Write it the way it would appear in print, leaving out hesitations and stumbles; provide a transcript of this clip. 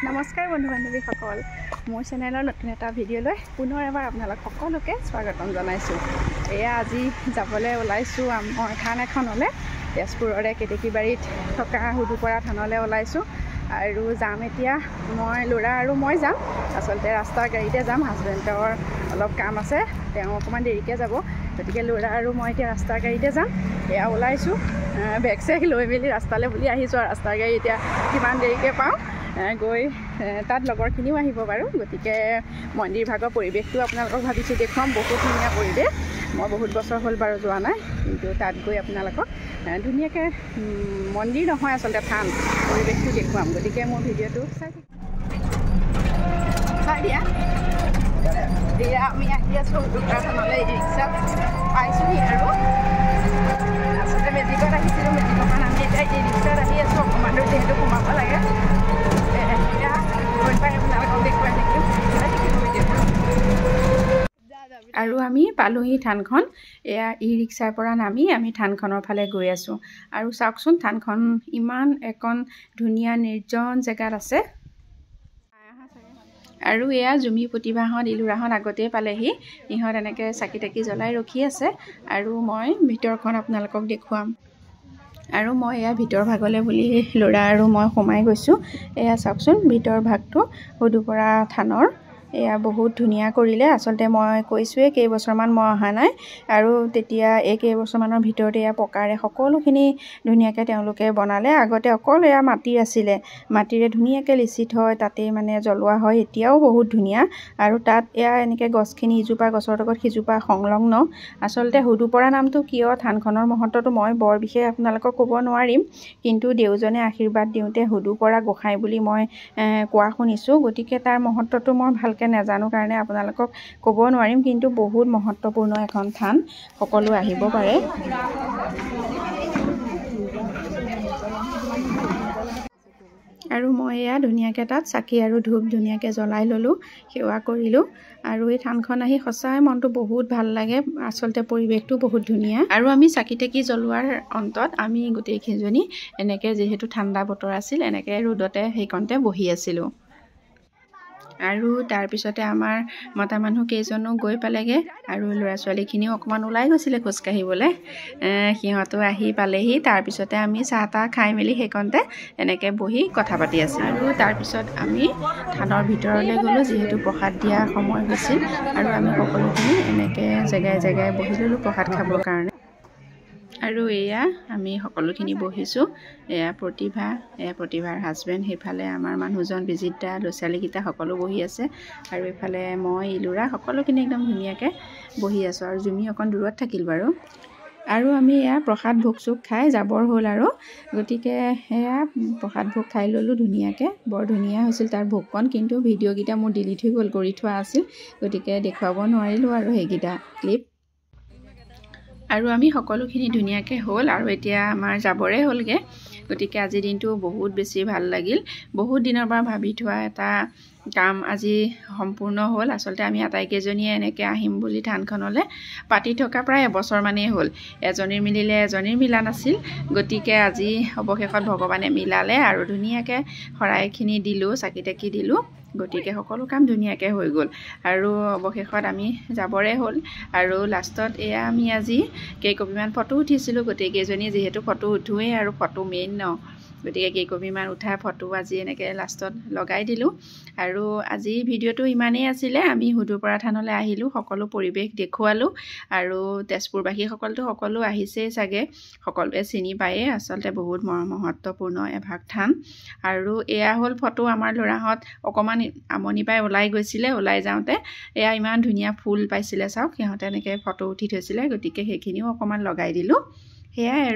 নমস্কাৰ বন্ধু বান্ধৱীসকল, মোৰ চেনেলৰ নতুন এটা ভিডিঅ'লৈ পুনৰ এবাৰ আপোনালোক সকলোকে স্বাগতম জনাইছোঁ। এয়া আজি যাবলৈ ওলাইছোঁ মই থান এখনলৈ, তেজপুৰৰে কেতেকীবাৰীত থকা হুদুপৰা থানলৈ ওলাইছোঁ আৰু যাম এতিয়া। মই ল'ৰা আৰু মই যাম, আচলতে ৰাস্তাৰ গাড়ীতে যাম। হাজবেণ্ডৰ অলপ কাম আছে, তেওঁ অকণমান দেৰিকৈ যাব, গতিকে ল'ৰা আৰু মই এতিয়া ৰাস্তাৰ গাড়ীতে যাম। এয়া ওলাইছোঁ, বেগ চেগ লৈ মেলি ৰাস্তালৈ বুলি আহিছোঁ আৰু ৰাস্তাৰ গাড়ী এতিয়া কিমান দেৰিকৈ পাওঁ গৈ তাত লগৰখিনিও আহিব বাৰু। গতিকে মন্দিৰ ভাগৰ পৰিৱেশটো আপোনালোকক ভাবিছোঁ দেখুৱাম। বহুত ধুনীয়া পৰিৱেশ, মই বহুত বছৰ হ'ল বাৰু যোৱা নাই, কিন্তু তাত গৈ আপোনালোকক ধুনীয়াকৈ মন্দিৰ নহয় আচলতে থান পৰিৱেশটো দেখুৱাম। গতিকে মোৰ ভিডিঅ'টো চাই দিয়া। এয়া আমি আহি আছোঁ হুদুপৰা থানলৈ, ৰিক্সাত পাইছোঁহি আৰু আচলতে মেজিকত আহিছিলোঁ। মেজিকৰ পৰা আমি এতিয়া এই ৰিক্সাত আহি আছোঁ, অকণমান দূৰ যিহেতু সোমাব লাগে। আৰু আমি পালোহি থানখন। এয়া ই ৰিক্সাৰ পৰা নামি আমি থানখনৰ ফালে গৈ আছোঁ। আৰু চাওকচোন থানখন ইমান এখন ধুনীয়া নিৰ্জন জেগাত আছে। আৰু এয়া জুমি প্ৰতিভাহঁত ইলোৰাহঁত আগতেই পালেহি, ইহঁত এনেকৈ চাকি তাকি জ্বলাই ৰখি আছে আৰু মই ভিতৰখন আপোনালোকক দেখুৱাম। আৰু মই এয়া ভিতৰ ভাগলৈ বুলি ল'ৰা আৰু মই সোমাই গৈছোঁ। এয়া চাওকচোন ভিতৰ ভাগটো হুদুপৰা থানৰ। এয়া বহুত ধুনীয়া কৰিলে। আচলতে মই কৈছোঁৱেই কেইবছৰমান মই অহা নাই, আৰু তেতিয়া এই কেইবছৰমানৰ ভিতৰতে এয়া পকাৰে সকলোখিনি ধুনীয়াকৈ তেওঁলোকে বনালে। আগতে অকল এয়া মাটিৰ আছিলে, মাটিৰে ধুনীয়াকৈ লিচি থয়, তাতেই মানে জ্বলোৱা হয়। এতিয়াও বহুত ধুনীয়া, আৰু তাত এয়া এনেকৈ গছখিনি ইজোপা গছৰ লগত সিজোপা সংলগ্ন। আচলতে হুদুপৰা নামটো কিয়, থানখনৰ মহত্বটো মই বৰ বিশেষ আপোনালোকক ক'ব নোৱাৰিম, কিন্তু দেউজনে আশীৰ্বাদ দিওঁতে হুদুপৰা গোসাঁই বুলি মই কোৱা শুনিছোঁ। গতিকে তাৰ মহত্বটো মই ভালকৈ নাজানো কাৰণে আপোনালোকক ক'ব নোৱাৰিম, কিন্তু বহুত মহত্বপূৰ্ণ এখন থান, সকলো আহিব পাৰে। আৰু মই এয়া ধুনীয়াকৈ তাত চাকি আৰু ধূপ ধুনীয়াকৈ জ্বলাই ল'লোঁ, সেৱা কৰিলোঁ। আৰু এই থানখন আহি সঁচাই মনটো বহুত ভাল লাগে। আচলতে পৰিৱেশটো বহুত ধুনীয়া। আৰু আমি চাকি তাকি জ্বলোৱাৰ অন্তত আমি গোটেইকেইজনী এনেকৈ, যিহেতু ঠাণ্ডা বতৰ আছিল, এনেকৈ ৰ'দতে সেইকণতে বহি আছিলোঁ। আৰু তাৰপিছতে আমাৰ মতা মানুহ কেইজনো গৈ পালেগৈ, আৰু ল'ৰা ছোৱালীখিনিও অকণমান ওলাই গৈছিলে খোজকাঢ়িবলৈ, সিহঁতো আহি পালেহি। তাৰপিছতে আমি চাহ তাহ খাই মেলি সেইকণতে এনেকৈ বহি কথা পাতি আছিলোঁ। আৰু তাৰপিছত আমি থানৰ ভিতৰলৈ গ'লোঁ, যিহেতু প্ৰসাদ দিয়া সময় হৈছিল, আৰু আমি সকলোখিনি এনেকৈ জেগাই জেগাই বহি ল'লোঁ প্ৰসাদ খাবৰ কাৰণে। আৰু এয়া আমি সকলোখিনি বহিছোঁ। এয়া প্ৰতিভাৰ হাজবেণ্ড, সেইফালে আমাৰ মানুহজন বিজিত দা, ল'ৰা ছোৱালীকেইটা সকলো বহি আছে, আৰু এইফালে মই ইলোৰা, সকলোখিনি একদম ধুনীয়াকৈ বহি আছোঁ। আৰু জুমি অকণ দূৰত থাকিল বাৰু। আৰু আমি এয়া প্ৰসাদ ভোগ চোগ খাই যাবৰ হ'ল, আৰু গতিকে এয়া প্ৰসাদ ভোগ খাই ল'লোঁ ধুনীয়াকৈ। বৰ ধুনীয়া হৈছিল তাৰ ভোগকণ, কিন্তু ভিডিঅ'কেইটা মোৰ ডিলিট হৈ গ'ল, কৰি থোৱা আছিল, গতিকে দেখুৱাব নোৱাৰিলোঁ আৰু সেইকেইটা ক্লিপ। আৰু আমি সকলোখিনি ধুনীয়াকৈ হ'ল, আৰু এতিয়া আমাৰ যাবৰে হ'লগৈ। গতিকে আজিৰ দিনটো বহুত বেছি ভাল লাগিল। বহুত দিনৰ পৰা ভাবি থোৱা এটা কাম আজি সম্পূৰ্ণ হ'ল। আচলতে আমি আটাইকেইজনীয়ে এনেকৈ আহিম বুলি থানখনলৈ পাতি থকা প্ৰায় এবছৰমানেই হ'ল। এজনীৰ মিলিলে এজনীৰ মিলা নাছিল, গতিকে আজি অৱশেষত ভগৱানে মিলালে, আৰু ধুনীয়াকৈ শৰাইখিনি দিলোঁ, চাকি তাকি দিলোঁ, গতিকে সকলো কাম ধুনীয়াকৈ হৈ গ'ল। আৰু অৱশেষত আমি যাবৰে হ'ল। আৰু লাষ্টত এয়া আমি আজি কেইকপিমান ফটো উঠিছিলোঁ গোটেইকেইজনী, যিহেতু ফটো উঠোৱেই, আৰু ফটো মেইন ন, গতিকে কেইকপিমান উঠা ফটো আজি এনেকৈ লাষ্টত লগাই দিলোঁ। আৰু আজি ভিডিঅ'টো ইমানেই আছিলে। আমি হুদুপৰা থানলৈ আহিলোঁ, সকলো পৰিৱেশ দেখুৱালোঁ, আৰু তেজপুৰবাসীসকলতো সকলো আহিছেই চাগে, সকলোৱে চিনি পায়েই। আচলতে বহুত মহত্বপূৰ্ণ এভাগ থান। আৰু এয়া হ'ল ফটো। আমাৰ ল'ৰাহঁত অকণমান আমনি পাই ওলাই গৈছিলে, ওলাই যাওঁতে এয়া ইমান ধুনীয়া ফুল পাইছিলে, চাওক, সিহঁতে এনেকৈ ফটো উঠি থৈছিলে, গতিকে সেইখিনিও অকণমান লগাই দিলোঁ। সেয়াই আৰু।